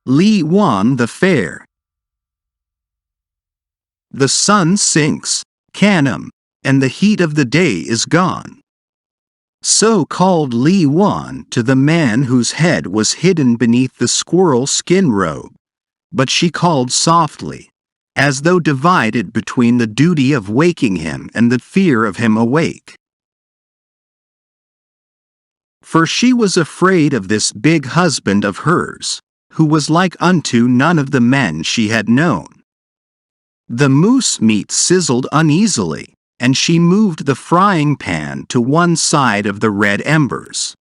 Li Wan the Fair. The sun sinks, Canim, and the heat of the day is gone. So called Li Wan to the man whose head was hidden beneath the squirrel skin robe, but she called softly, as though divided between the duty of waking him and the fear of him awake. For she was afraid of this big husband of hers, who was like unto none of the men she had known. The moose meat sizzled uneasily, and she moved the frying pan to one side of the red embers.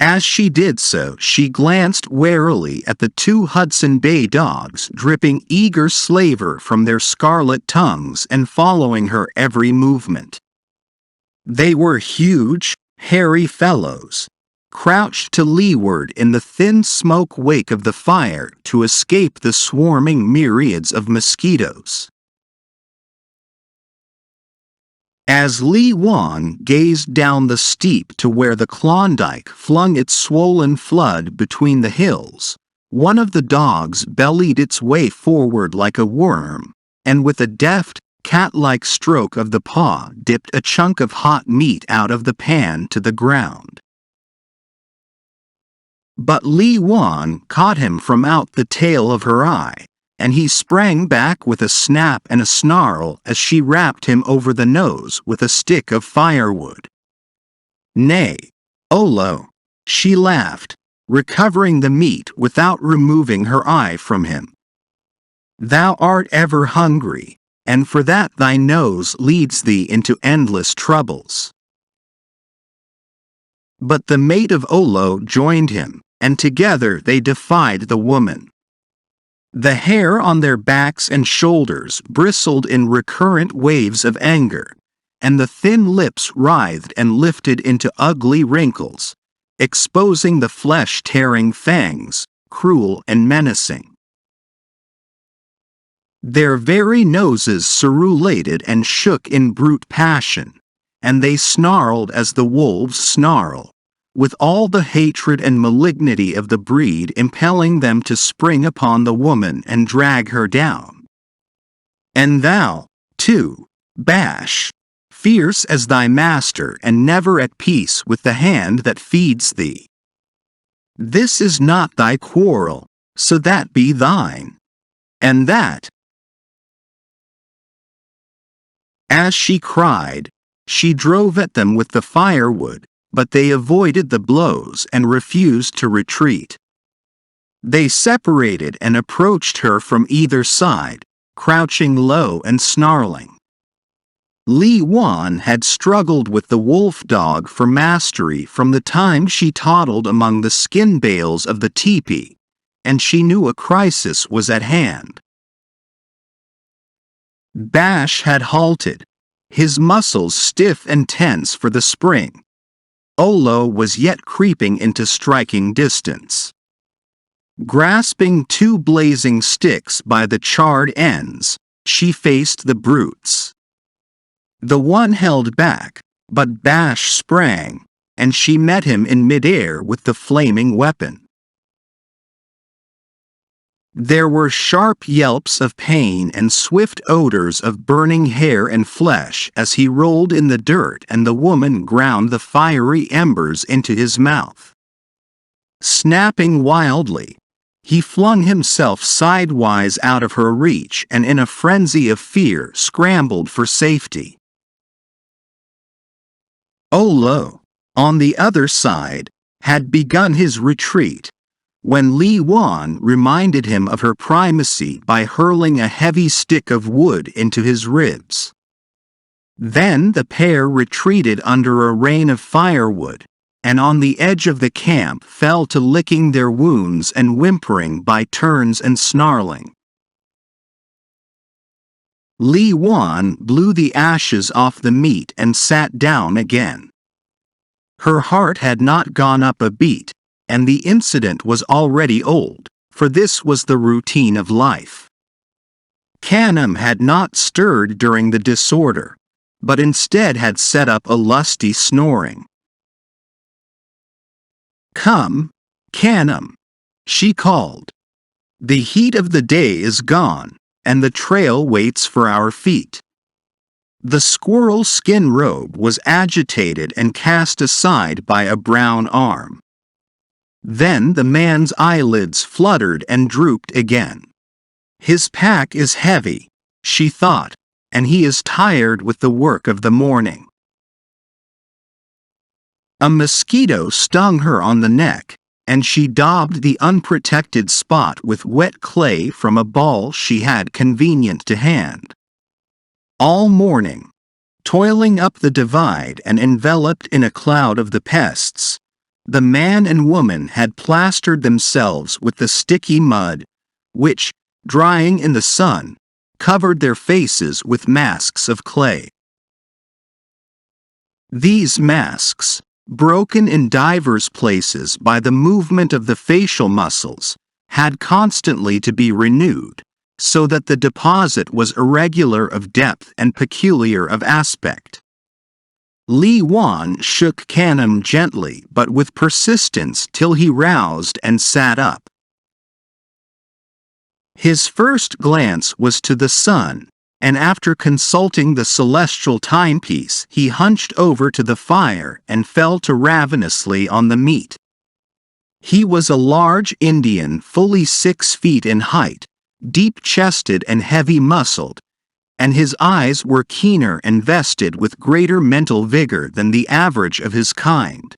As she did so, she glanced warily at the two Hudson Bay dogs dripping eager slaver from their scarlet tongues and following her every movement. They were huge, hairy fellows, crouched to leeward in the thin smoke wake of the fire to escape the swarming myriads of mosquitoes. As Li Wan gazed down the steep to where the Klondike flung its swollen flood between the hills, one of the dogs bellied its way forward like a worm, and with a deft, cat-like stroke of the paw dipped a chunk of hot meat out of the pan to the ground. But Li Wan caught him from out the tail of her eye, and he sprang back with a snap and a snarl as she rapped him over the nose with a stick of firewood. "Nay, Olo," she laughed, recovering the meat without removing her eye from him. "Thou art ever hungry, and for that thy nose leads thee into endless troubles." But the mate of Olo joined him, and together they defied the woman. The hair on their backs and shoulders bristled in recurrent waves of anger, and the thin lips writhed and lifted into ugly wrinkles, exposing the flesh-tearing fangs, cruel and menacing. Their very noses cerulated and shook in brute passion, and they snarled as the wolves snarl, with all the hatred and malignity of the breed impelling them to spring upon the woman and drag her down. And thou, too, Bash, fierce as thy master and never at peace with the hand that feeds thee. This is not thy quarrel, so that be thine. And that. As she cried, she drove at them with the firewood, but they avoided the blows and refused to retreat. They separated and approached her from either side, crouching low and snarling. Li Wan had struggled with the wolf dog for mastery from the time she toddled among the skin bales of the teepee, and she knew a crisis was at hand. Bash had halted, his muscles stiff and tense for the spring. Olo was yet creeping into striking distance. Grasping two blazing sticks by the charred ends, she faced the brutes. The one held back, but Bash sprang, and she met him in midair with the flaming weapon. There were sharp yelps of pain and swift odors of burning hair and flesh as he rolled in the dirt and the woman ground the fiery embers into his mouth. Snapping wildly, he flung himself sidewise out of her reach and in a frenzy of fear scrambled for safety. Olo, on the other side, had begun his retreat, when Li Wan reminded him of her primacy by hurling a heavy stick of wood into his ribs. Then the pair retreated under a rain of firewood, and on the edge of the camp fell to licking their wounds and whimpering by turns and snarling. Li Wan blew the ashes off the meat and sat down again. Her heart had not gone up a beat, and the incident was already old, for this was the routine of life. Canim had not stirred during the disorder, but instead had set up a lusty snoring. "Come, Canim," she called. The heat of the day is gone, and the trail waits for our feet. The squirrel skin robe was agitated and cast aside by a brown arm. Then the man's eyelids fluttered and drooped again. His pack is heavy, she thought, and he is tired with the work of the morning. A mosquito stung her on the neck, and she daubed the unprotected spot with wet clay from a ball she had convenient to hand. All morning, toiling up the divide and enveloped in a cloud of the pests, the man and woman had plastered themselves with the sticky mud, which, drying in the sun, covered their faces with masks of clay. These masks, broken in divers places by the movement of the facial muscles, had constantly to be renewed, so that the deposit was irregular of depth and peculiar of aspect. Li Wan shook Canim gently but with persistence till he roused and sat up. His first glance was to the sun, and after consulting the celestial timepiece he hunched over to the fire and fell to ravenously on the meat. He was a large Indian fully 6 feet in height, deep-chested and heavy-muscled, and his eyes were keener and vested with greater mental vigor than the average of his kind.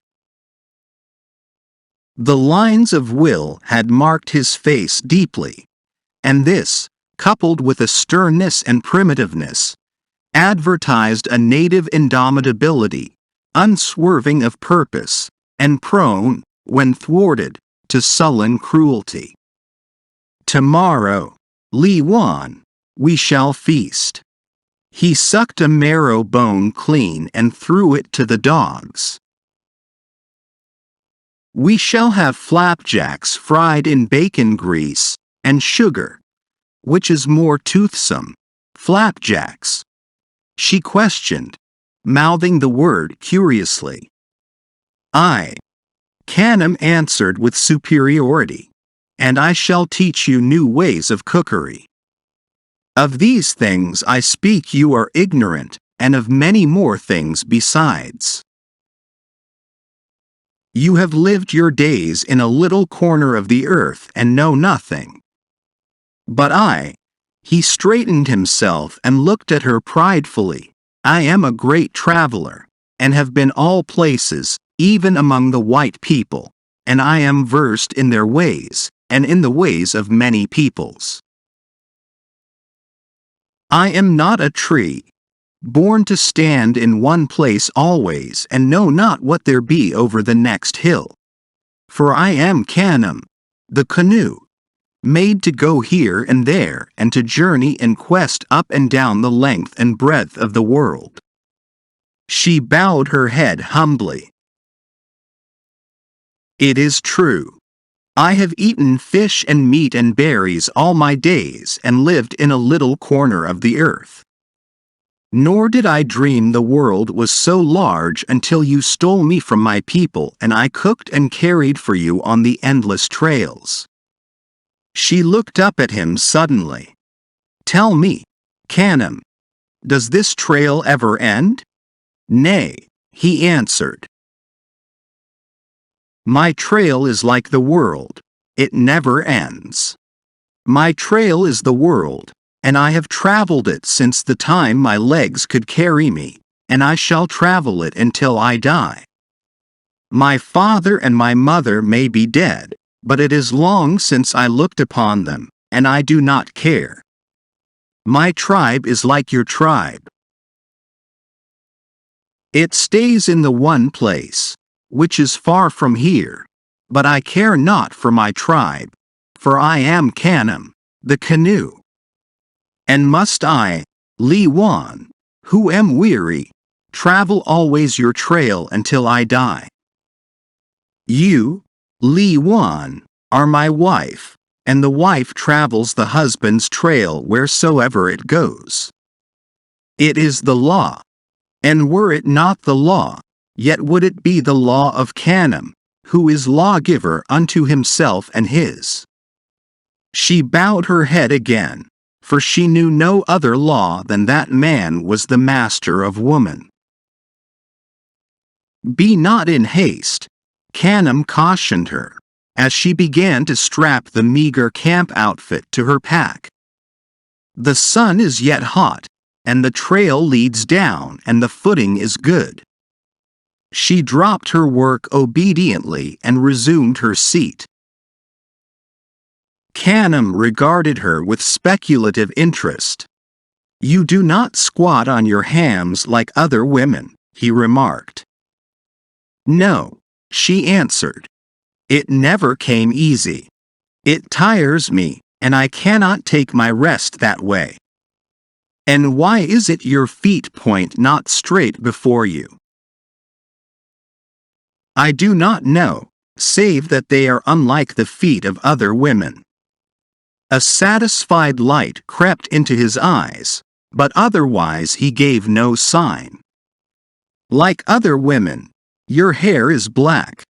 The lines of will had marked his face deeply, and this, coupled with a sternness and primitiveness, advertised a native indomitability, unswerving of purpose, and prone, when thwarted, to sullen cruelty. Tomorrow, Li Wan, we shall feast. He sucked a marrow bone clean and threw it to the dogs. We shall have flapjacks fried in bacon grease, and sugar. Which is more toothsome, flapjacks? She questioned, mouthing the word curiously. I, Canim answered with superiority, and I shall teach you new ways of cookery. Of these things I speak you are ignorant, and of many more things besides. You have lived your days in a little corner of the earth and know nothing. But he straightened himself and looked at her pridefully, I am a great traveler, and have been all places, even among the white people, and I am versed in their ways, and in the ways of many peoples. I am not a tree, born to stand in one place always and know not what there be over the next hill. For I am Canim, the canoe, made to go here and there and to journey in quest up and down the length and breadth of the world. She bowed her head humbly. It is true. I have eaten fish and meat and berries all my days and lived in a little corner of the earth. Nor did I dream the world was so large until you stole me from my people and I cooked and carried for you on the endless trails. She looked up at him suddenly. Tell me, Canim, does this trail ever end? Nay, he answered. My trail is like the world, it never ends. My trail is the world, and I have traveled it since the time my legs could carry me, and I shall travel it until I die. My father and my mother may be dead, but it is long since I looked upon them, and I do not care. My tribe is like your tribe. It stays in the one place, which is far from here, but I care not for my tribe, for I am Canim, the canoe. And must I, Li Wan, who am weary, travel always your trail until I die? You, Li Wan, are my wife, and the wife travels the husband's trail wheresoever it goes. It is the law, and were it not the law, yet would it be the law of Canim, who is lawgiver unto himself and his. She bowed her head again, for she knew no other law than that man was the master of woman. Be not in haste, Canim cautioned her, as she began to strap the meager camp outfit to her pack. The sun is yet hot, and the trail leads down and the footing is good. She dropped her work obediently and resumed her seat. Canim regarded her with speculative interest. You do not squat on your hams like other women, he remarked. No, she answered. It never came easy. It tires me, and I cannot take my rest that way. And why is it your feet point not straight before you? I do not know, save that they are unlike the feet of other women. A satisfied light crept into his eyes, but otherwise he gave no sign. Like other women, your hair is black.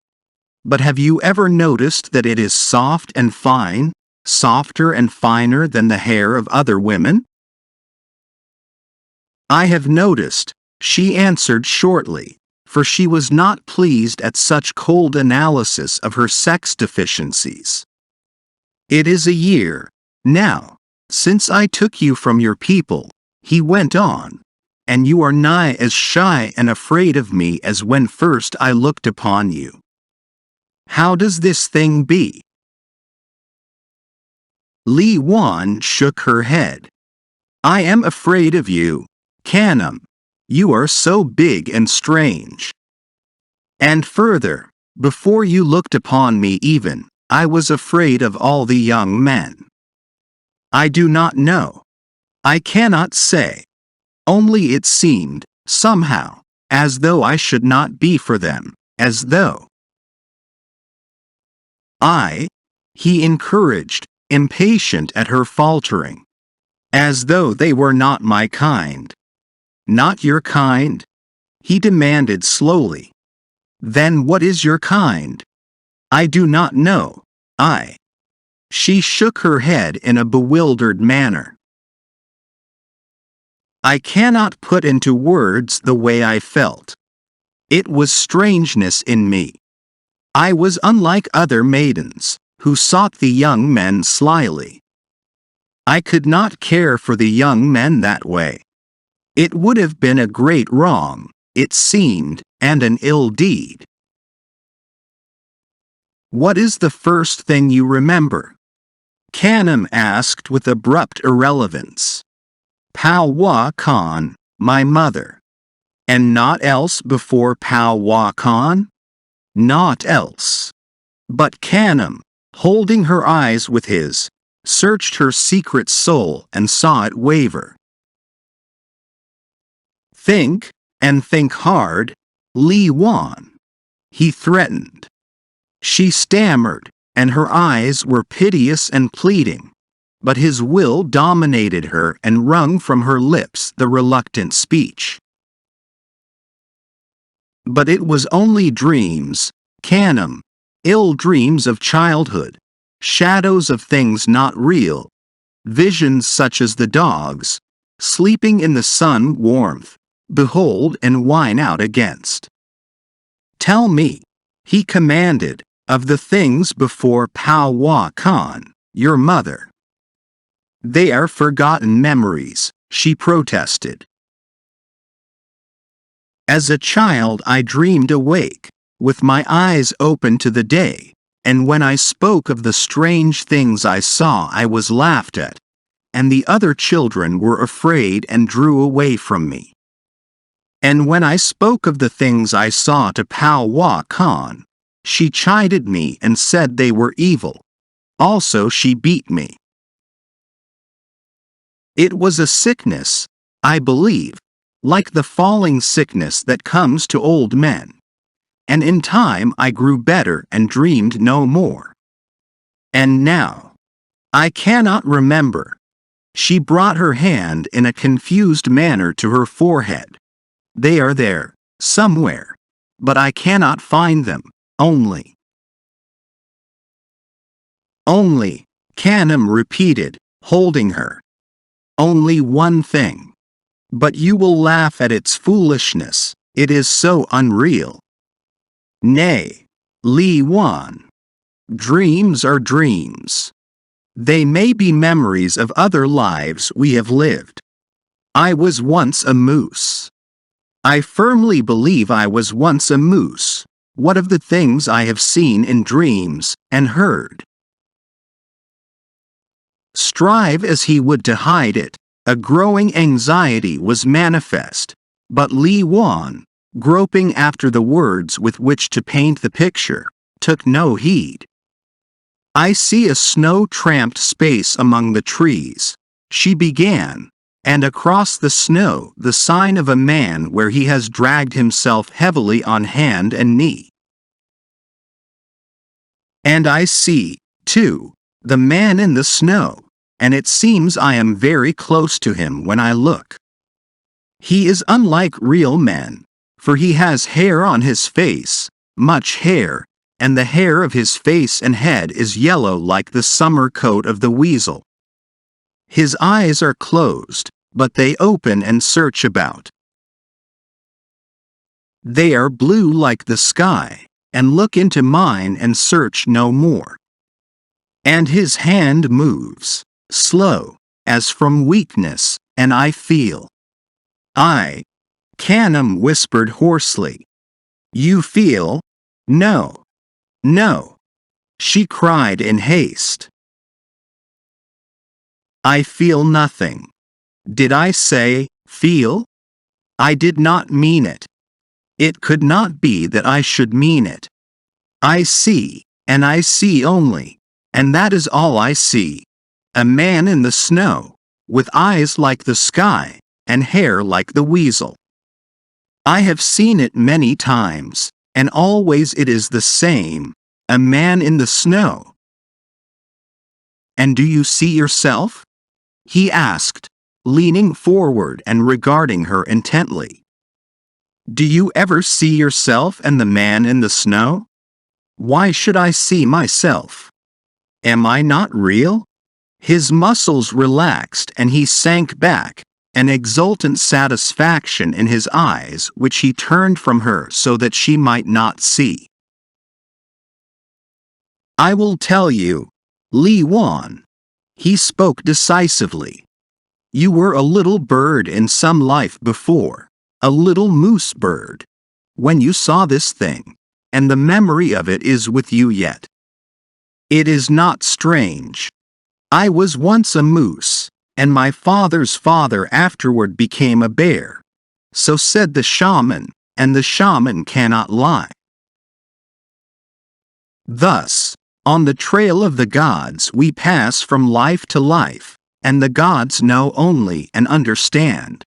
But have you ever noticed that it is soft and fine, softer and finer than the hair of other women? I have noticed, she answered shortly, for she was not pleased at such cold analysis of her sex deficiencies. It is a year, now, since I took you from your people, he went on, and you are nigh as shy and afraid of me as when first I looked upon you. How does this thing be? Li Wan shook her head. I am afraid of you, Canim. You are so big and strange. And further, before you looked upon me even, I was afraid of all the young men. I do not know. I cannot say. Only it seemed, somehow, as though I should not be for them, as though. He encouraged, impatient at her faltering. As though they were not my kind. Not your kind? He demanded slowly. Then what is your kind? I do not know, She shook her head in a bewildered manner. I cannot put into words the way I felt. It was strangeness in me. I was unlike other maidens, who sought the young men slyly. I could not care for the young men that way. It would have been a great wrong, it seemed, and an ill deed. What is the first thing you remember? Canim asked with abrupt irrelevance. Pao Wa Khan, my mother. And not else before Pao Wa Khan? Not else. But Canim, holding her eyes with his, searched her secret soul and saw it waver. Think, and think hard, Li Wan, he threatened. She stammered, and her eyes were piteous and pleading, but his will dominated her and wrung from her lips the reluctant speech. But it was only dreams, Canim, ill dreams of childhood, shadows of things not real, visions such as the dogs, sleeping in the sun warmth, behold and whine out against. Tell me, he commanded, of the things before Pao Wa Khan, your mother. They are forgotten memories, she protested. As a child I dreamed awake, with my eyes open to the day, and when I spoke of the strange things I saw I was laughed at, and the other children were afraid and drew away from me. And when I spoke of the things I saw to Pao Wa Khan, she chided me and said they were evil. Also she beat me. It was a sickness, I believe, like the falling sickness that comes to old men. And in time I grew better and dreamed no more. And now, I cannot remember. She brought her hand in a confused manner to her forehead. They are there, somewhere, but I cannot find them, only, Only, Canim repeated, holding her. Only one thing. But you will laugh at its foolishness, it is so unreal. Nay, Li Wan. Dreams are dreams. They may be memories of other lives we have lived. I was once a moose. I firmly believe I was once a moose. What of the things I have seen in dreams and heard? Strive as he would to hide it, a growing anxiety was manifest, but Li Wan, groping after the words with which to paint the picture, took no heed. I see a snow-tramped space among the trees, she began, and across the snow the sign of a man where he has dragged himself heavily on hand and knee. And I see, too, the man in the snow, and it seems I am very close to him when I look. He is unlike real men, for he has hair on his face, much hair, and the hair of his face and head is yellow like the summer coat of the weasel. His eyes are closed, but they open and search about. They are blue like the sky, and look into mine and search no more. And his hand moves, slow, as from weakness, and I feel. Canim whispered hoarsely. You feel? No. No. She cried in haste. I feel nothing. Did I say, feel? I did not mean it. It could not be that I should mean it. I see, and I see only, and that is all I see. A man in the snow, with eyes like the sky, and hair like the weasel. I have seen it many times, and always it is the same, a man in the snow. And do you see yourself? He asked, leaning forward and regarding her intently. Do you ever see yourself and the man in the snow? Why should I see myself? Am I not real? His muscles relaxed and he sank back, an exultant satisfaction in his eyes which he turned from her so that she might not see. I will tell you, Li Wan. He spoke decisively. You were a little bird in some life before, a little moose bird, when you saw this thing, and the memory of it is with you yet. It is not strange. I was once a moose, and my father's father afterward became a bear. So said the shaman, and the shaman cannot lie. Thus, on the trail of the gods we pass from life to life, and the gods know only and understand.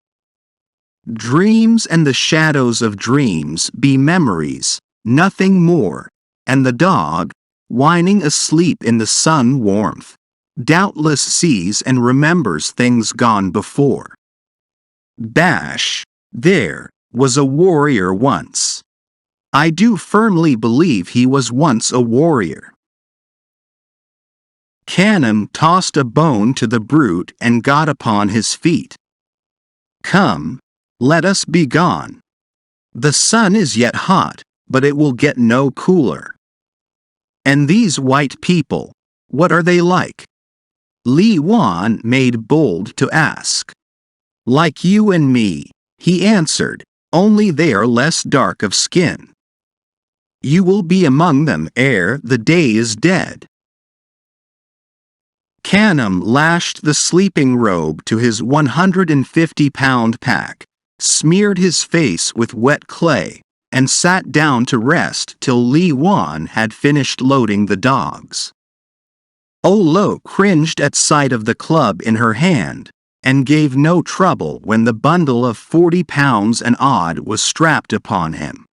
Dreams and the shadows of dreams be memories, nothing more, and the dog, whining asleep in the sun warmth, doubtless sees and remembers things gone before. Bash, there, was a warrior once. I do firmly believe he was once a warrior. Canim tossed a bone to the brute and got upon his feet. Come, let us be gone. The sun is yet hot, but it will get no cooler. And these white people, what are they like? Li Wan made bold to ask. Like you and me, he answered, only they are less dark of skin. You will be among them ere the day is dead. Canim lashed the sleeping robe to his 150-pound pack, smeared his face with wet clay, and sat down to rest till Li Wan had finished loading the dogs. Olo cringed at sight of the club in her hand, and gave no trouble when the bundle of 40 pounds and odd was strapped upon him.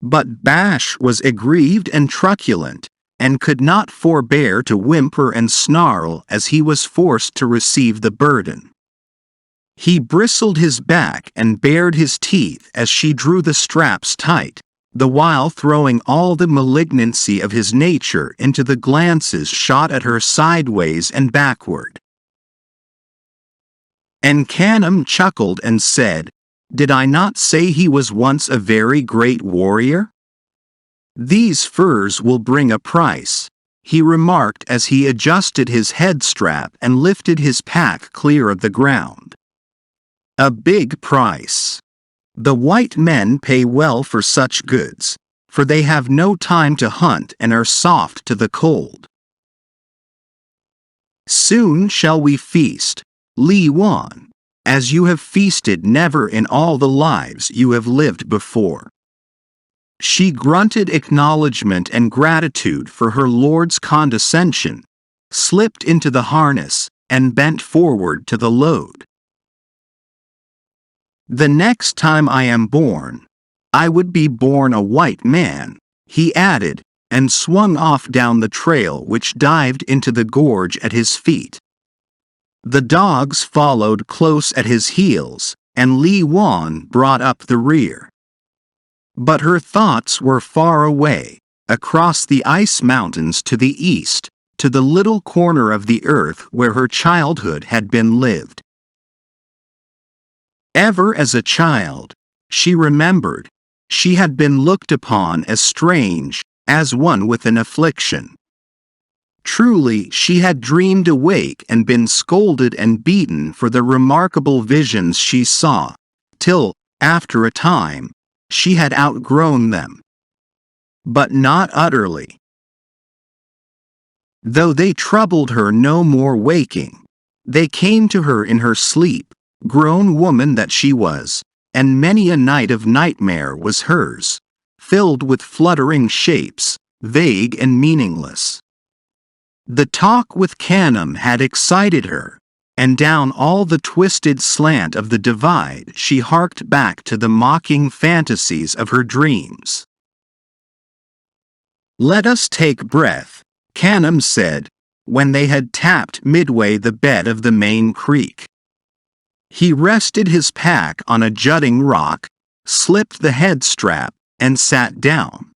But Bash was aggrieved and truculent, and could not forbear to whimper and snarl as he was forced to receive the burden. He bristled his back and bared his teeth as she drew the straps tight, the while throwing all the malignancy of his nature into the glances shot at her sideways and backward. And Canim chuckled and said, "Did I not say he was once a very great warrior? These furs will bring a price," he remarked as he adjusted his head strap and lifted his pack clear of the ground. "A big price. The white men pay well for such goods, for they have no time to hunt and are soft to the cold. Soon shall we feast, Li Wan, as you have feasted never in all the lives you have lived before." She grunted acknowledgment and gratitude for her lord's condescension, slipped into the harness, and bent forward to the load. "The next time I am born, I would be born a white man," he added, and swung off down the trail which dived into the gorge at his feet. The dogs followed close at his heels, and Li Wan brought up the rear. But her thoughts were far away, across the ice mountains to the east, to the little corner of the earth where her childhood had been lived. Ever as a child, she remembered, she had been looked upon as strange, as one with an affliction. Truly, she had dreamed awake and been scolded and beaten for the remarkable visions she saw, till, after a time, she had outgrown them. But not utterly. Though they troubled her no more waking, they came to her in her sleep, grown woman that she was, and many a night of nightmare was hers, filled with fluttering shapes, vague and meaningless. The talk with Canim had excited her, and down all the twisted slant of the divide she harked back to the mocking fantasies of her dreams. "Let us take breath," Canim said, when they had tapped midway the bed of the main creek. He rested his pack on a jutting rock, slipped the head strap, and sat down.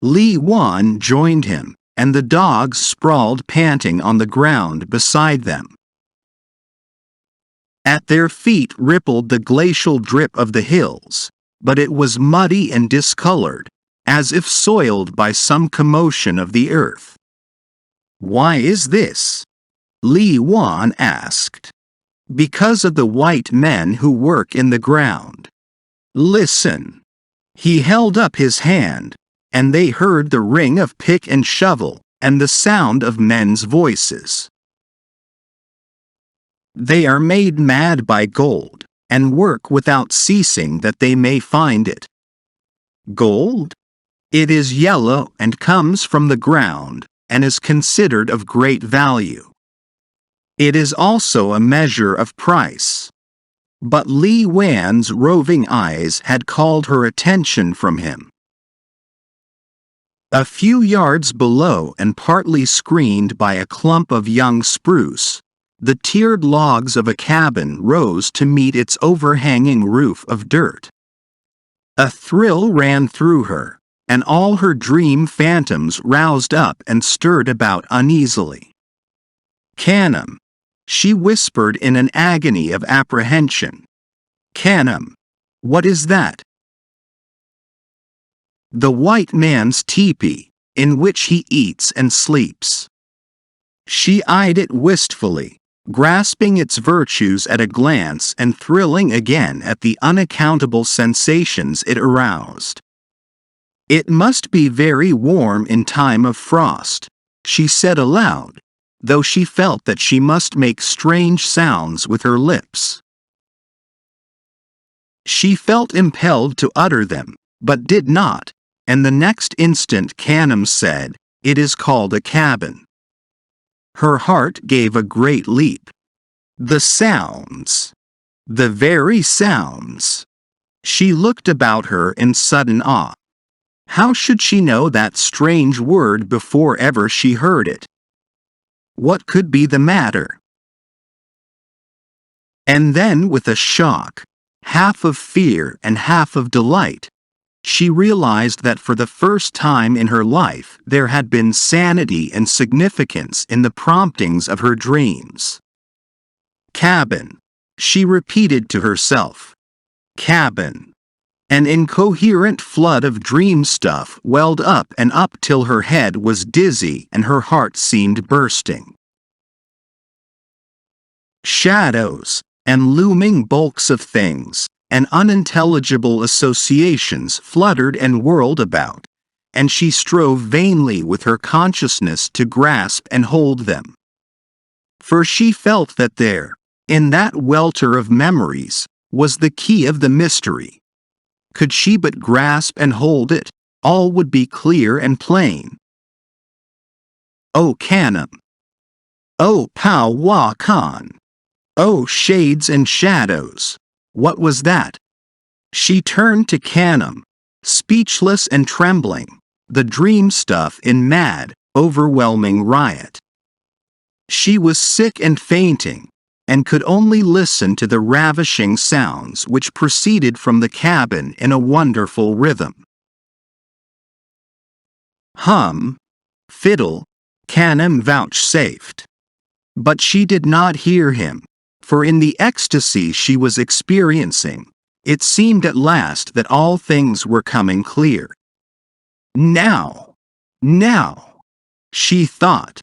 Li Wan joined him, and the dogs sprawled panting on the ground beside them. At their feet rippled the glacial drip of the hills, but it was muddy and discolored, as if soiled by some commotion of the earth. "Why is this?" Li Wan asked. "Because of the white men who work in the ground. Listen." He held up his hand, and they heard the ring of pick and shovel, and the sound of men's voices. "They are made mad by gold, and work without ceasing that they may find it." "Gold? It is yellow and comes from the ground, and is considered of great value. It is also a measure of price." But Li Wan's roving eyes had called her attention from him. A few yards below and partly screened by a clump of young spruce, the tiered logs of a cabin rose to meet its overhanging roof of dirt. A thrill ran through her, and all her dream phantoms roused up and stirred about uneasily. "Canim," she whispered in an agony of apprehension. "Canim, what is that?" "The white man's teepee, in which he eats and sleeps." She eyed it wistfully, grasping its virtues at a glance and thrilling again at the unaccountable sensations it aroused. "It must be very warm in time of frost," she said aloud, though she felt that she must make strange sounds with her lips. She felt impelled to utter them, but did not, and the next instant Canim said, "It is called a cabin." Her heart gave a great leap. The sounds! The very sounds! She looked about her in sudden awe. How should she know that strange word before ever she heard it? What could be the matter? And then with a shock, half of fear and half of delight, she realized that for the first time in her life there had been sanity and significance in the promptings of her dreams. Cabin, she repeated to herself. Cabin. An incoherent flood of dream stuff welled up and up till her head was dizzy and her heart seemed bursting. Shadows, and looming bulks of things, and unintelligible associations fluttered and whirled about, and she strove vainly with her consciousness to grasp and hold them. For she felt that there, in that welter of memories, was the key of the mystery. Could she but grasp and hold it, all would be clear and plain. O Canim! O Pow Wa Kan! O shades and shadows! What was that? She turned to Canim, speechless and trembling, the dream stuff in mad, overwhelming riot. She was sick and fainting, and could only listen to the ravishing sounds which proceeded from the cabin in a wonderful rhythm. Hum, fiddle, Canim vouchsafed. But she did not hear him, for in the ecstasy she was experiencing, it seemed at last that all things were coming clear. Now, she thought.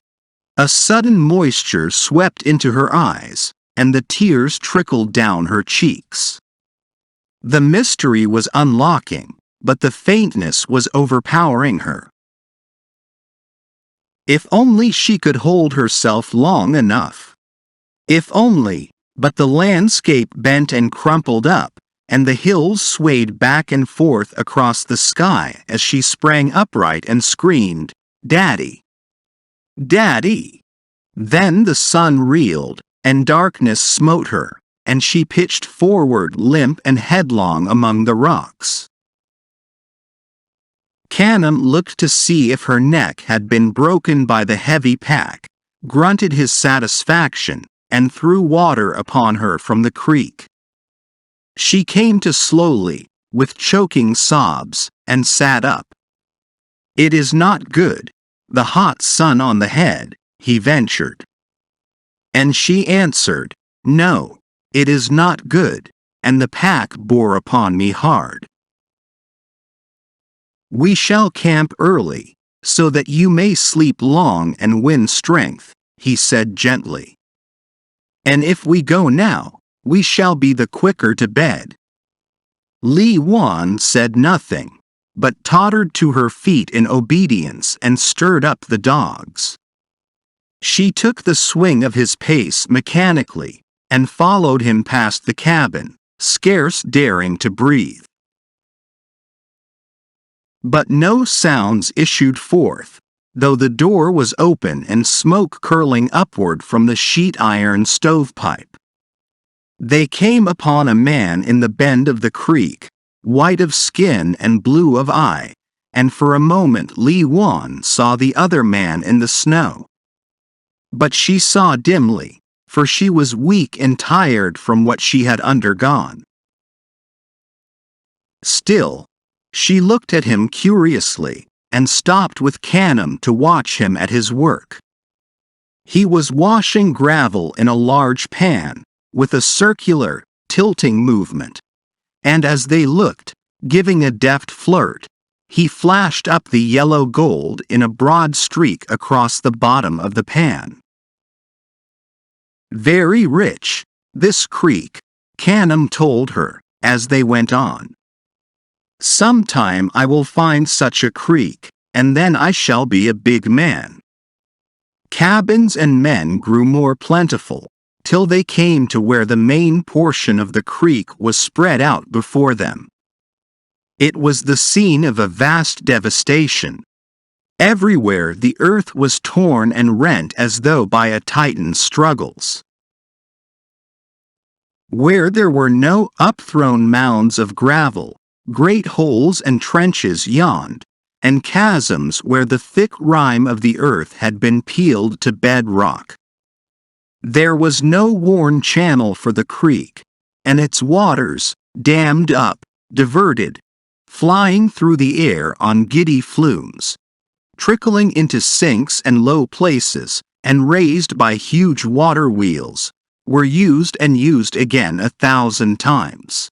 A sudden moisture swept into her eyes, and the tears trickled down her cheeks. The mystery was unlocking, but the faintness was overpowering her. If only she could hold herself long enough. If only, but the landscape bent and crumpled up, and the hills swayed back and forth across the sky as she sprang upright and screamed, "Daddy! Daddy!" Then the sun reeled, and darkness smote her, and she pitched forward limp and headlong among the rocks. Canim looked to see if her neck had been broken by the heavy pack, grunted his satisfaction, and threw water upon her from the creek. She came to slowly, with choking sobs, and sat up. "It is not good, the hot sun on the head," he ventured. And she answered, "No, it is not good, and the pack bore upon me hard." "We shall camp early, so that you may sleep long and win strength," he said gently. "And if we go now, we shall be the quicker to bed." Li Wan said nothing, but tottered to her feet in obedience and stirred up the dogs. She took the swing of his pace mechanically, and followed him past the cabin, scarce daring to breathe. But no sounds issued forth, though the door was open and smoke curling upward from the sheet-iron stovepipe. They came upon a man in the bend of the creek, white of skin and blue of eye, and for a moment Li Wan saw the other man in the snow. But she saw dimly, for she was weak and tired from what she had undergone. Still, she looked at him curiously, and stopped with Canim to watch him at his work. He was washing gravel in a large pan, with a circular, tilting movement, and as they looked, giving a deft flirt, he flashed up the yellow gold in a broad streak across the bottom of the pan. "Very rich, this creek," Canim told her, as they went on. "Sometime I will find such a creek, and then I shall be a big man." Cabins and men grew more plentiful, till they came to where the main portion of the creek was spread out before them. It was the scene of a vast devastation. Everywhere the earth was torn and rent as though by a Titan's struggles. Where there were no upthrown mounds of gravel, great holes and trenches yawned, and chasms where the thick rime of the earth had been peeled to bedrock. There was no worn channel for the creek, and its waters, dammed up, diverted, flying through the air on giddy flumes, trickling into sinks and low places, and raised by huge water wheels, were used and used again 1,000 times.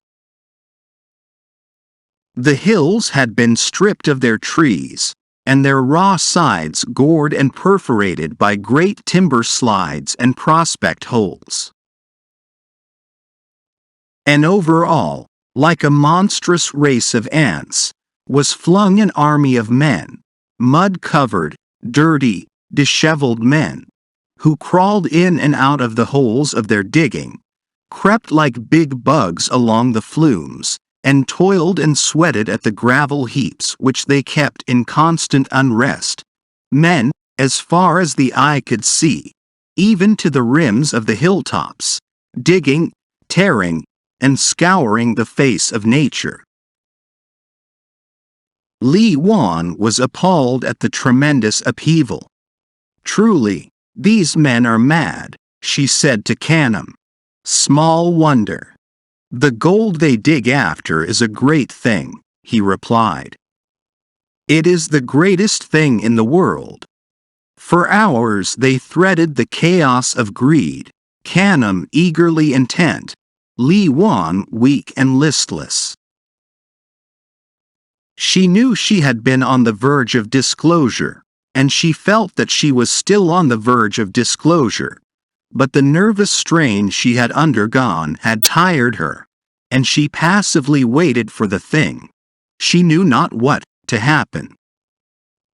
The hills had been stripped of their trees, and their raw sides gored and perforated by great timber slides and prospect holes. And over all, like a monstrous race of ants, was flung an army of men, mud-covered, dirty, disheveled men, who crawled in and out of the holes of their digging, crept like big bugs along the flumes, and toiled and sweated at the gravel heaps which they kept in constant unrest, men, as far as the eye could see, even to the rims of the hilltops, digging, tearing, and scouring the face of nature. Li Wan was appalled at the tremendous upheaval. "Truly, these men are mad," she said to Canim. "Small wonder. The gold they dig after is a great thing," he replied. "It is the greatest thing in the world." For hours they threaded the chaos of greed, Canim eagerly intent, Li Wan weak and listless. She knew she had been on the verge of disclosure, and she felt that she was still on the verge of disclosure, but the nervous strain she had undergone had tired her, and she passively waited for the thing, she knew not what, to happen.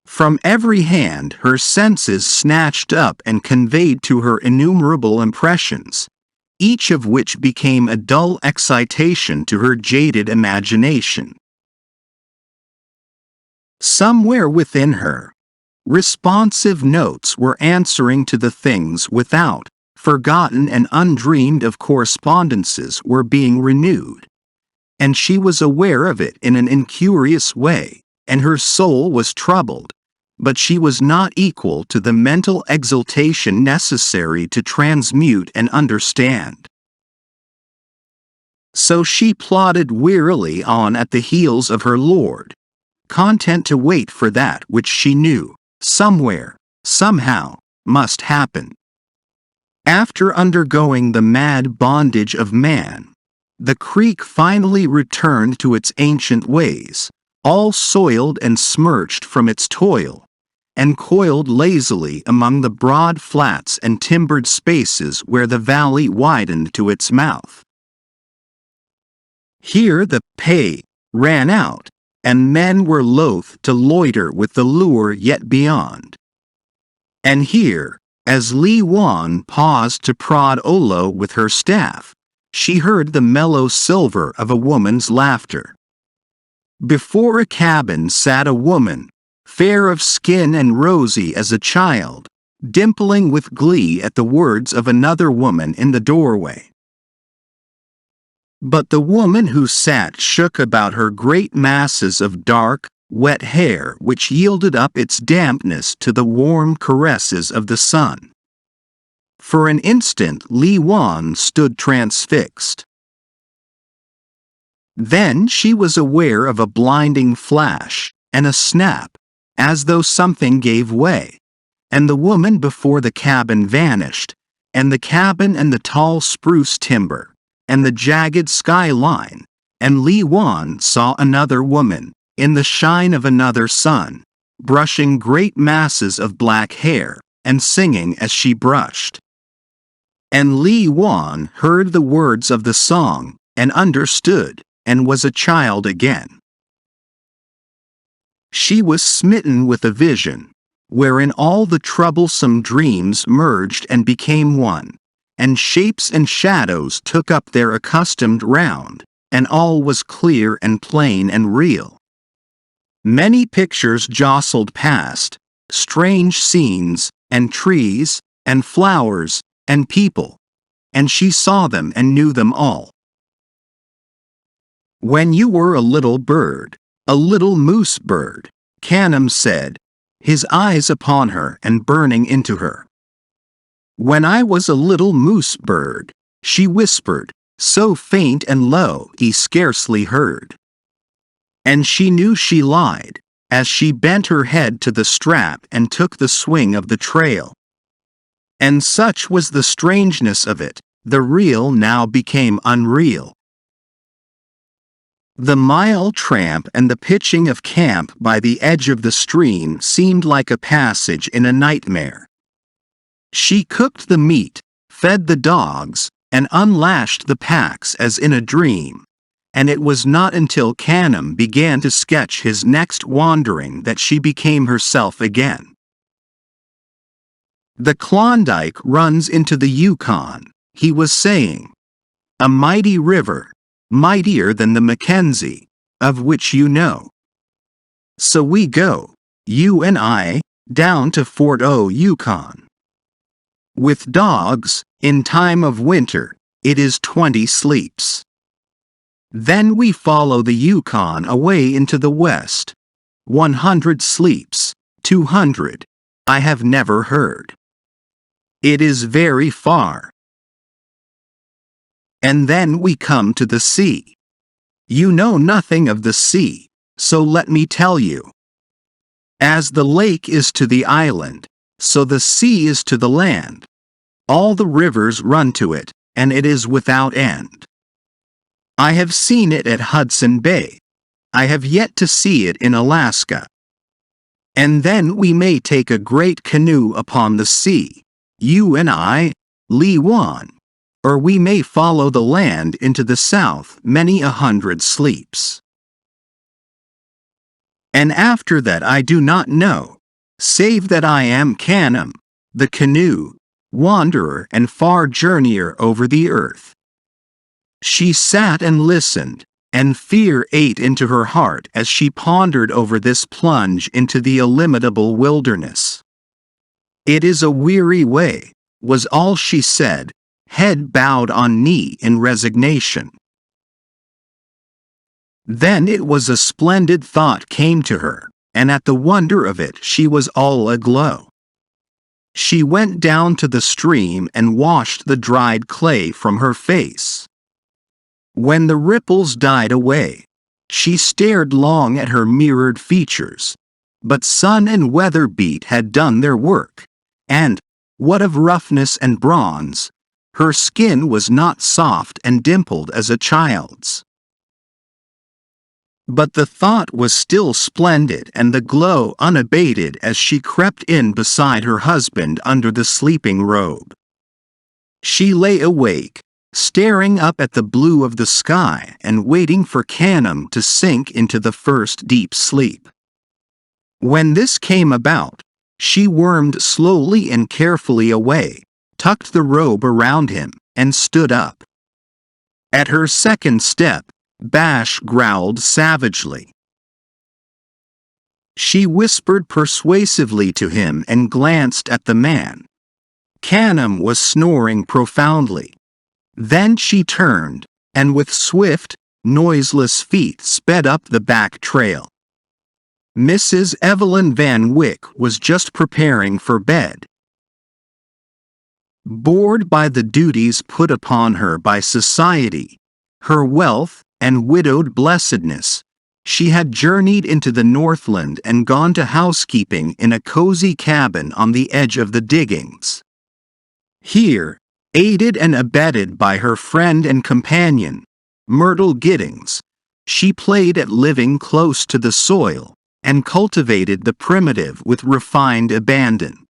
From every hand her senses snatched up and conveyed to her innumerable impressions, each of which became a dull excitation to her jaded imagination. Somewhere within her, responsive notes were answering to the things without, forgotten and undreamed of correspondences were being renewed, and she was aware of it in an incurious way, and her soul was troubled, but she was not equal to the mental exaltation necessary to transmute and understand. So she plodded wearily on at the heels of her lord, content to wait for that which she knew, somewhere, somehow, must happen. After undergoing the mad bondage of man, the creek finally returned to its ancient ways, all soiled and smirched from its toil, and coiled lazily among the broad flats and timbered spaces where the valley widened to its mouth. Here the pay ran out, and men were loath to loiter with the lure yet beyond. And here, as Li Wan paused to prod Olo with her staff, she heard the mellow silver of a woman's laughter. Before a cabin sat a woman, fair of skin and rosy as a child, dimpling with glee at the words of another woman in the doorway. But the woman who sat shook about her great masses of dark, wet hair which yielded up its dampness to the warm caresses of the sun. For an instant Li Wan stood transfixed. Then she was aware of a blinding flash, and a snap, as though something gave way, and the woman before the cabin vanished, and the cabin and the tall spruce timber, and the jagged skyline, and Li Wan saw another woman, in the shine of another sun, brushing great masses of black hair, and singing as she brushed. And Li Wan heard the words of the song, and understood, and was a child again. She was smitten with a vision, wherein all the troublesome dreams merged and became one, and shapes and shadows took up their accustomed round, and all was clear and plain and real. Many pictures jostled past, strange scenes, and trees, and flowers, and people, and she saw them and knew them all. "When you were a little bird, a little moose bird," Canim said, his eyes upon her and burning into her. "When I was a little moose bird," she whispered, so faint and low he scarcely heard. And she knew she lied, as she bent her head to the strap and took the swing of the trail. And such was the strangeness of it, the real now became unreal. The mile tramp and the pitching of camp by the edge of the stream seemed like a passage in a nightmare. She cooked the meat, fed the dogs, and unlashed the packs as in a dream, and it was not until Canim began to sketch his next wandering that she became herself again. The Klondike runs into the Yukon, he was saying. A mighty river, mightier than the Mackenzie, of which you know. So we go, you and I, down to Fort O Yukon. With dogs, in time of winter, it is 20 sleeps. Then we follow the Yukon away into the west. 100 sleeps, 200, I have never heard. It is very far. And then we come to the sea. You know nothing of the sea, so let me tell you. As the lake is to the island, so the sea is to the land. All the rivers run to it, and it is without end. I have seen it at Hudson Bay. I have yet to see it in Alaska. And then we may take a great canoe upon the sea, you and I, Li Wan, or we may follow the land into the south many 100 sleeps. And after that I do not know, save that I am Canim, the canoe, wanderer and far journeyer over the earth. She sat and listened, and fear ate into her heart as she pondered over this plunge into the illimitable wilderness. It is a weary way, was all she said, head bowed on knee in resignation. Then it was a splendid thought came to her, and at the wonder of it she was all aglow. She went down to the stream and washed the dried clay from her face. When the ripples died away, she stared long at her mirrored features, but sun and weather beat had done their work, and, what of roughness and bronze, her skin was not soft and dimpled as a child's. But the thought was still splendid and the glow unabated as she crept in beside her husband under the sleeping robe. She lay awake, staring up at the blue of the sky and waiting for Canim to sink into the first deep sleep. When this came about, she wormed slowly and carefully away, tucked the robe around him, and stood up. At her second step, Bash growled savagely. She whispered persuasively to him and glanced at the man. Canim was snoring profoundly. Then she turned, and with swift, noiseless feet sped up the back trail. Mrs. Evelyn Van Wyck was just preparing for bed. Bored by the duties put upon her by society, her wealth, and widowed blessedness, she had journeyed into the Northland and gone to housekeeping in a cozy cabin on the edge of the diggings. Here, aided and abetted by her friend and companion, Myrtle Giddings, she played at living close to the soil and cultivated the primitive with refined abandon.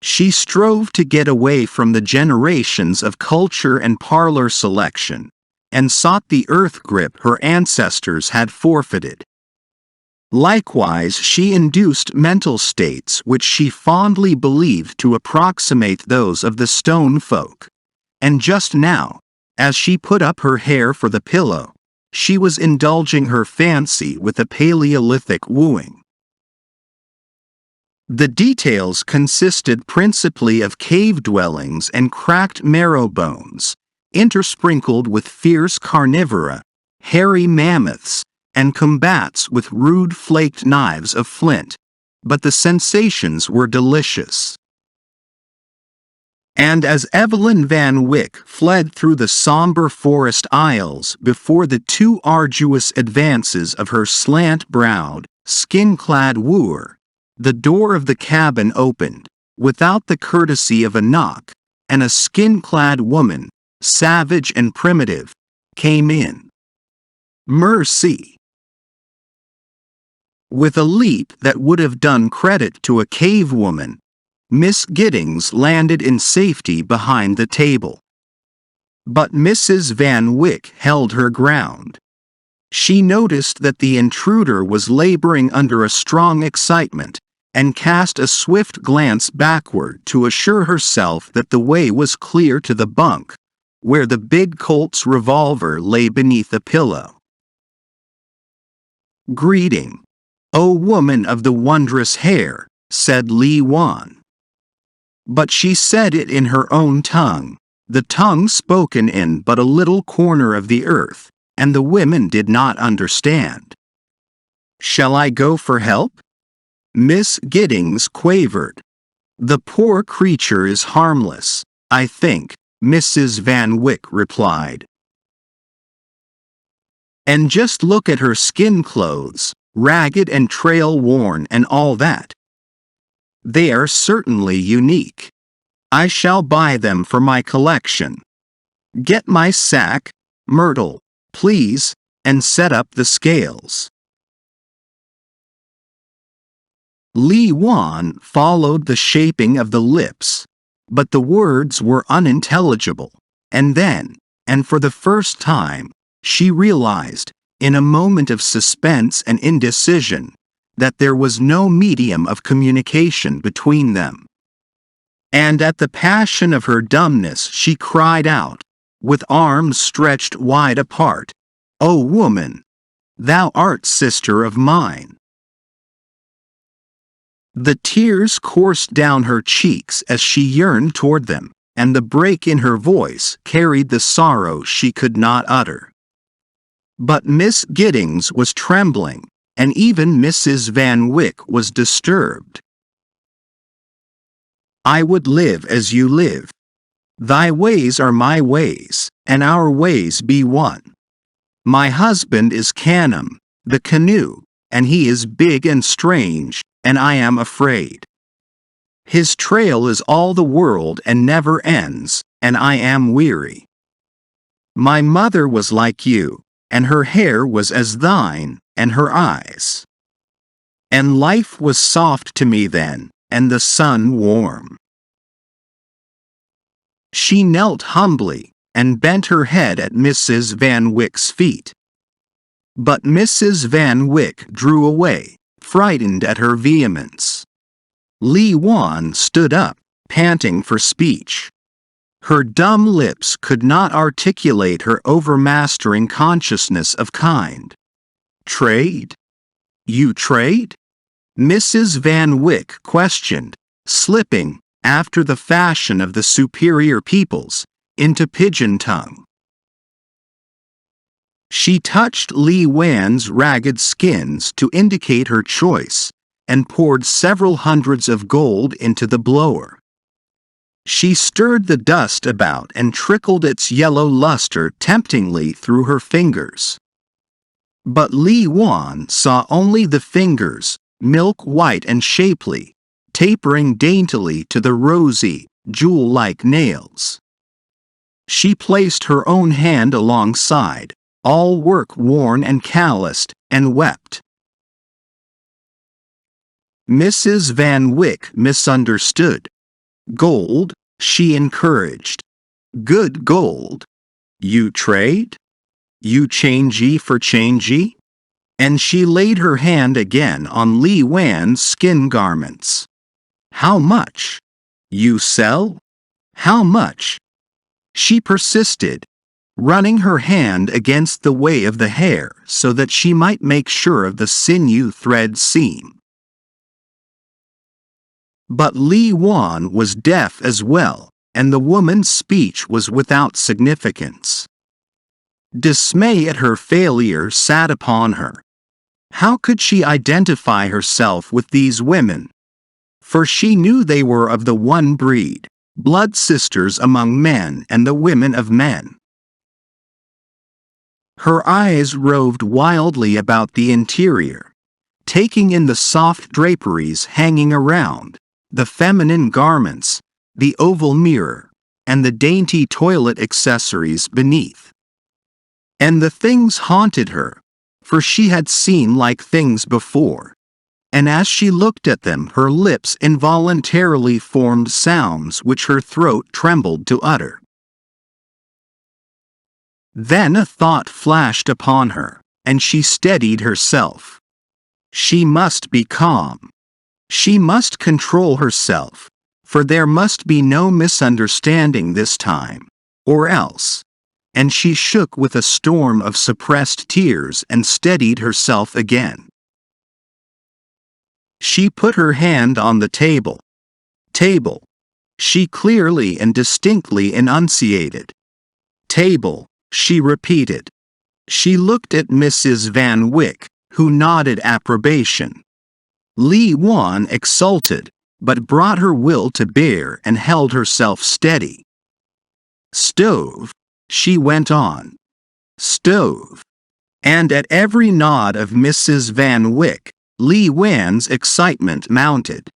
She strove to get away from the generations of culture and parlor selection, and sought the earth grip her ancestors had forfeited. Likewise, she induced mental states which she fondly believed to approximate those of the stone folk, and just now, as she put up her hair for the pillow, she was indulging her fancy with a Paleolithic wooing. The details consisted principally of cave dwellings and cracked marrow bones, intersprinkled with fierce carnivora, hairy mammoths, and combats with rude flaked knives of flint, but the sensations were delicious. And as Evelyn Van Wyck fled through the somber forest aisles before the too arduous advances of her slant-browed, skin-clad wooer, the door of the cabin opened, without the courtesy of a knock, and a skin-clad woman, savage and primitive, came in. Mercy! With a leap that would have done credit to a cave woman, Miss Giddings landed in safety behind the table. But Mrs. Van Wyck held her ground. She noticed that the intruder was laboring under a strong excitement, and cast a swift glance backward to assure herself that the way was clear to the bunk, where the big Colt's revolver lay beneath a pillow. "Greeting, O woman of the wondrous hair," said Li Wan. But she said it in her own tongue, the tongue spoken in but a little corner of the earth, and the women did not understand. "Shall I go for help?" Miss Giddings quavered. "The poor creature is harmless, I think," Mrs. Van Wyck replied. "And just look at her skin clothes, ragged and trail-worn and all that. They are certainly unique. I shall buy them for my collection. Get my sack, Myrtle, please, and set up the scales." Li Wan followed the shaping of the lips, but the words were unintelligible, and then, and for the first time, she realized, in a moment of suspense and indecision, that there was no medium of communication between them. And at the passion of her dumbness she cried out, with arms stretched wide apart, "O woman, thou art sister of mine." The tears coursed down her cheeks as she yearned toward them, and the break in her voice carried the sorrow she could not utter. But Miss Giddings was trembling, and even Mrs. Van Wyck was disturbed. "I would live as you live. Thy ways are my ways, and our ways be one. My husband is Canim, the canoe, and he is big and strange, and I am afraid. His trail is all the world and never ends, and I am weary. My mother was like you, and her hair was as thine, and her eyes. And life was soft to me then, and the sun warm." She knelt humbly, and bent her head at Mrs. Van Wyck's feet. But Mrs. Van Wyck drew away, frightened at her vehemence. Li Wan stood up, panting for speech. Her dumb lips could not articulate her overmastering consciousness of kind. "Trade? You trade?" Mrs. Van Wyck questioned, slipping, after the fashion of the superior peoples, into pigeon tongue. She touched Li Wan's ragged skins to indicate her choice, and poured several hundreds of gold into the blower. She stirred the dust about and trickled its yellow luster temptingly through her fingers. But Li Wan saw only the fingers, milk-white and shapely, tapering daintily to the rosy, jewel-like nails. She placed her own hand alongside, all work-worn and calloused, and wept. Mrs. Van Wyck misunderstood. "Gold," she encouraged. "Good gold. You trade? You changey for changey?" And she laid her hand again on Li Wan's skin garments. "How much? You sell? How much?" She persisted, running her hand against the way of the hair so that she might make sure of the sinew thread seam. But Li Wan was deaf as well, and the woman's speech was without significance. Dismay at her failure sat upon her. How could she identify herself with these women? For she knew they were of the one breed, blood sisters among men and the women of men. Her eyes roved wildly about the interior, taking in the soft draperies hanging around, the feminine garments, the oval mirror, and the dainty toilet accessories beneath. And the things haunted her, for she had seen like things before, and as she looked at them her lips involuntarily formed sounds which her throat trembled to utter. Then a thought flashed upon her, and she steadied herself. She must be calm. She must control herself, for there must be no misunderstanding this time, or else. And she shook with a storm of suppressed tears and steadied herself again. She put her hand on the table. Table. She clearly and distinctly enunciated. Table, she repeated. She looked at Mrs. Van Wyck, who nodded approbation. Li Wan exulted, but brought her will to bear and held herself steady. Stove, she went on. Stove. And at every nod of Mrs. Van Wyck, Li Wan's excitement mounted.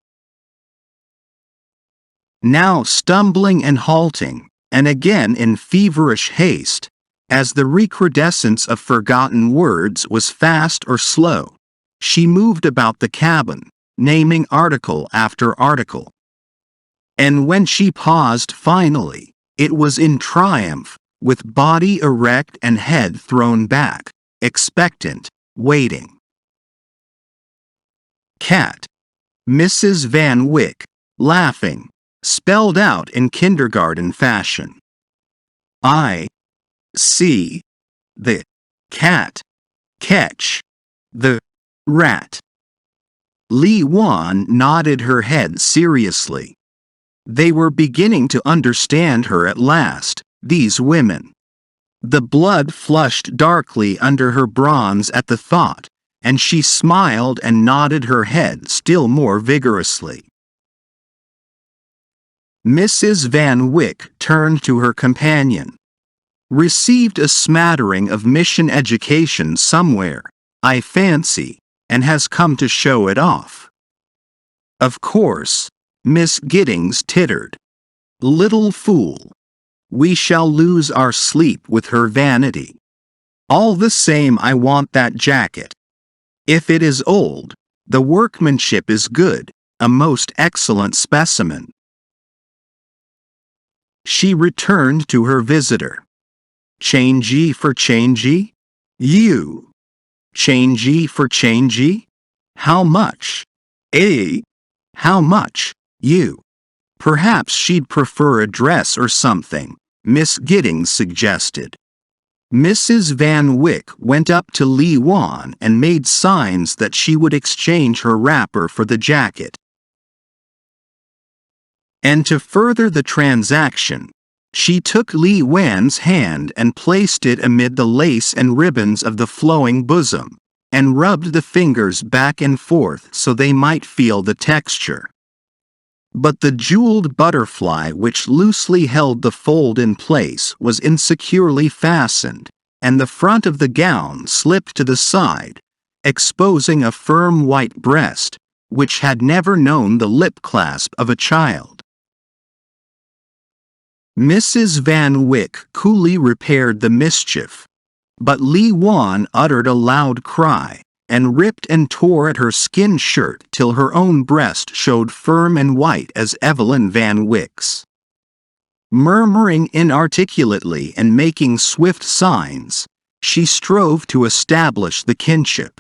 Now stumbling and halting, and again in feverish haste, as the recrudescence of forgotten words was fast or slow, she moved about the cabin, naming article after article. And when she paused finally, it was in triumph, with body erect and head thrown back, expectant, waiting. Cat. Mrs. Van Wyck, laughing, spelled out in kindergarten fashion. I see the cat catch the rat. Li Wan nodded her head seriously. They were beginning to understand her at last, these women. The blood flushed darkly under her bronze at the thought, and she smiled and nodded her head still more vigorously. Mrs. Van Wyck turned to her companion. Received a smattering of mission education somewhere, I fancy, and has come to show it off. Of course, Miss Giddings tittered. Little fool. We shall lose our sleep with her vanity. All the same, I want that jacket. If it is old, the workmanship is good, a most excellent specimen. She returned to her visitor. Changey for changey? You. Changey for changey? How much? How much? You. Perhaps she'd prefer a dress or something, Miss Giddings suggested. Mrs. Van Wyck went up to Li Wan and made signs that she would exchange her wrapper for the jacket. And to further the transaction, she took Li Wan's hand and placed it amid the lace and ribbons of the flowing bosom, and rubbed the fingers back and forth so they might feel the texture. But the jeweled butterfly which loosely held the fold in place was insecurely fastened, and the front of the gown slipped to the side, exposing a firm white breast, which had never known the lip clasp of a child. Mrs. Van Wyck coolly repaired the mischief, but Li Wan uttered a loud cry, and ripped and tore at her skin shirt till her own breast showed firm and white as Evelyn Van Wyck's. Murmuring inarticulately and making swift signs, she strove to establish the kinship.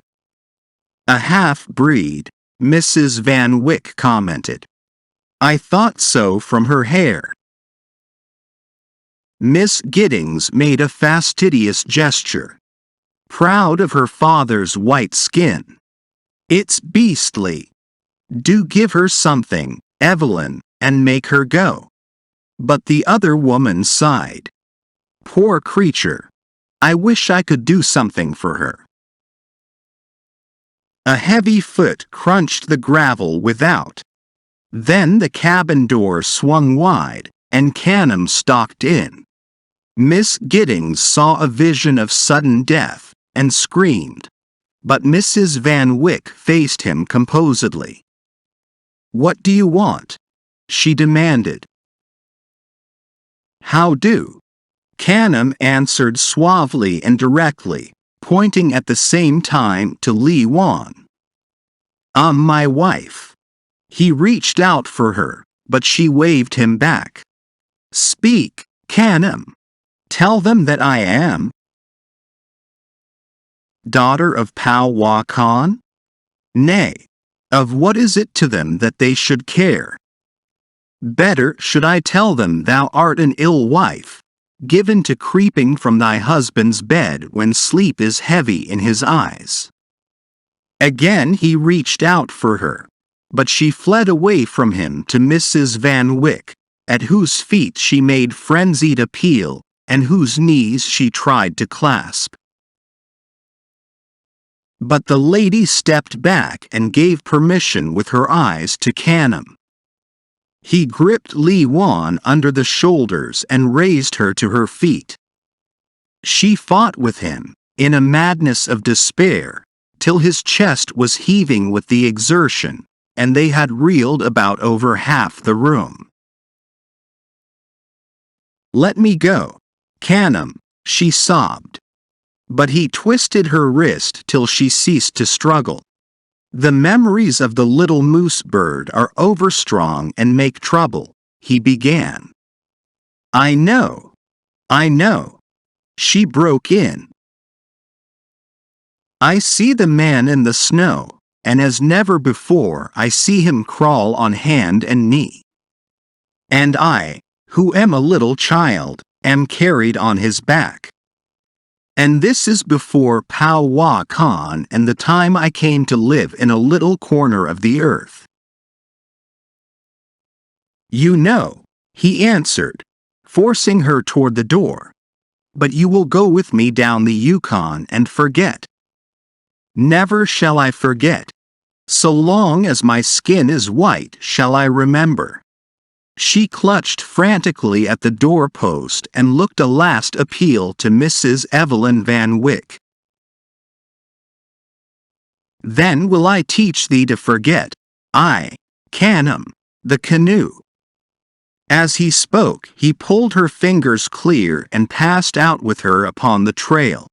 A half-breed, Mrs. Van Wyck commented. I thought so from her hair. Miss Giddings made a fastidious gesture. Proud of her father's white skin. It's beastly. Do give her something, Evelyn, and make her go. But the other woman sighed. Poor creature. I wish I could do something for her. A heavy foot crunched the gravel without. Then the cabin door swung wide, and Canim stalked in. Miss Giddings saw a vision of sudden death, and screamed. But Mrs. Van Wyck faced him composedly. "What do you want?" she demanded. "How do?" Canim answered suavely and directly, pointing at the same time to Li Wan. My wife." He reached out for her, but she waved him back. "Speak, Canim. Tell them that I am daughter of Pao Wa Khan? Nay, of what is it to them that they should care? Better should I tell them thou art an ill wife, given to creeping from thy husband's bed when sleep is heavy in his eyes." Again he reached out for her, but she fled away from him to Mrs. Van Wyck, at whose feet she made frenzied appeal and whose knees she tried to clasp. But the lady stepped back and gave permission with her eyes to Canim. He gripped Li Wan under the shoulders and raised her to her feet. She fought with him, in a madness of despair, till his chest was heaving with the exertion, and they had reeled about over half the room. "Let me go, Canim," she sobbed. But he twisted her wrist till she ceased to struggle. "The memories of the little moose bird are overstrong and make trouble," he began. I know," she broke in. "I see the man in the snow, and as never before I see him crawl on hand and knee. And I, who am a little child, am carried on his back. And this is before Pao Wa Khan and the time I came to live in a little corner of the earth." "You know," he answered, forcing her toward the door. "But you will go with me down the Yukon and forget." "Never shall I forget. So long as my skin is white shall I remember." She clutched frantically at the doorpost and looked a last appeal to Mrs. Evelyn Van Wyck. "Then will I teach thee to forget, I, Canim, the canoe." As he spoke, he pulled her fingers clear and passed out with her upon the trail.